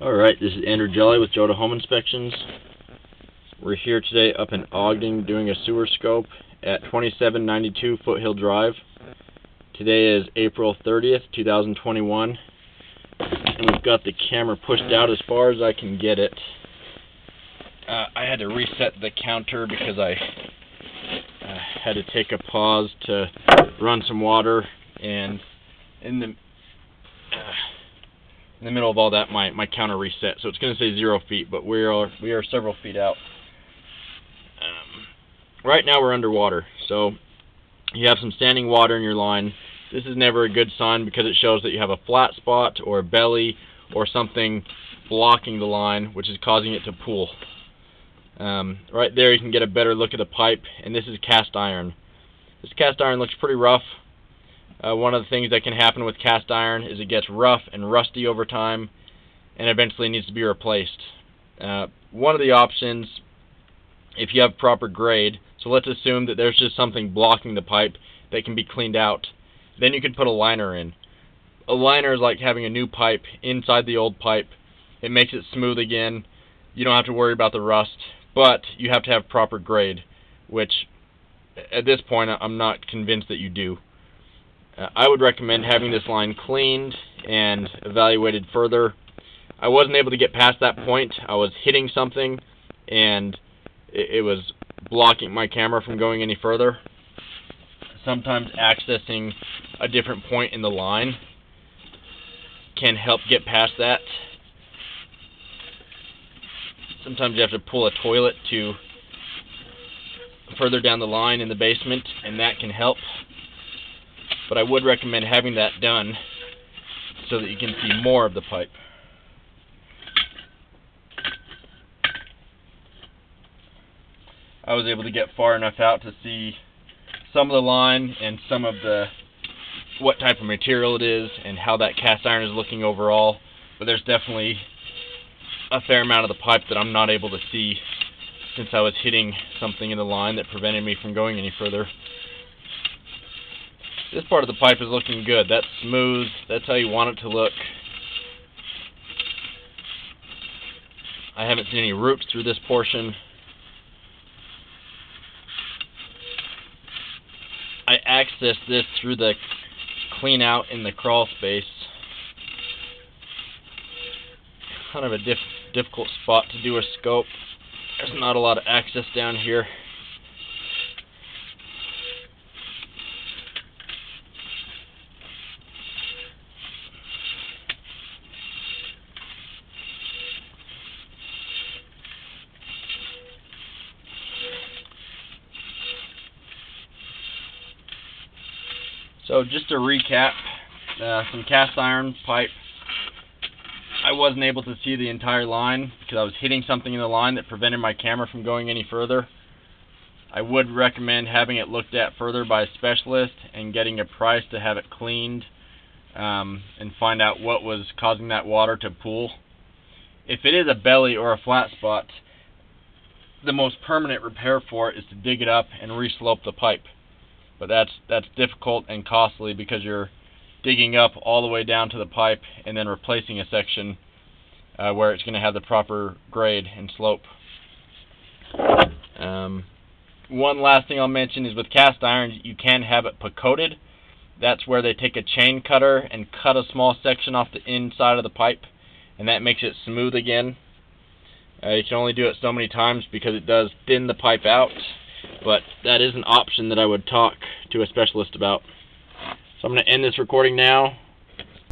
Alright, this is Andrew Jelly with Joda Home Inspections. We're here today up in Ogden doing a sewer scope at 2792 Foothill Drive. Today is April 30th, 2021, and we've got the camera pushed out as far as I can get it. I had to reset the counter because I had to take a pause to run some water, and in the middle of all that, my counter reset, so it's going to say 0 feet, but we are several feet out. Right now we're underwater, so you have some standing water in your line. This is never a good sign because it shows that you have a flat spot or a belly or something blocking the line, which is causing it to pool. Right there you can get a better look at the pipe, and this is cast iron. This cast iron looks pretty rough. One of the things that can happen with cast iron is it gets rough and rusty over time and eventually needs to be replaced. One of the options, if you have proper grade, so let's assume that there's just something blocking the pipe that can be cleaned out, then you can put a liner in. A liner is like having a new pipe inside the old pipe. It makes it smooth again. You don't have to worry about the rust, but you have to have proper grade, which at this point I'm not convinced that you do. I would recommend having this line cleaned and evaluated further. I wasn't able to get past that point. I was hitting something and it was blocking my camera from going any further. Sometimes accessing a different point in the line can help get past that. Sometimes you have to pull a toilet to further down the line in the basement, and that can help. But I would recommend having that done so that you can see more of the pipe. I was able to get far enough out to see some of the line and some of what type of material it is and how that cast iron is looking overall, but there's definitely a fair amount of the pipe that I'm not able to see since I was hitting something in the line that prevented me from going any further. This part of the pipe is looking good. That's smooth. That's how you want it to look. I haven't seen any roots through this portion. I accessed this through the clean out in the crawl space. Kind of a difficult spot to do a scope. There's not a lot of access down here. So just to recap, some cast iron pipe. I wasn't able to see the entire line because I was hitting something in the line that prevented my camera from going any further. I would recommend having it looked at further by a specialist and getting a price to have it cleaned and find out what was causing that water to pool. If it is a belly or a flat spot, the most permanent repair for it is to dig it up and re-slope the pipe. But that's difficult and costly because you're digging up all the way down to the pipe and then replacing a section where it's going to have the proper grade and slope. One last thing I'll mention is with cast iron, you can have it coated. That's where they take a chain cutter and cut a small section off the inside of the pipe, and that makes it smooth again. You can only do it so many times because it does thin the pipe out, but that is an option that I would talk to a specialist about. So I'm going to end this recording now.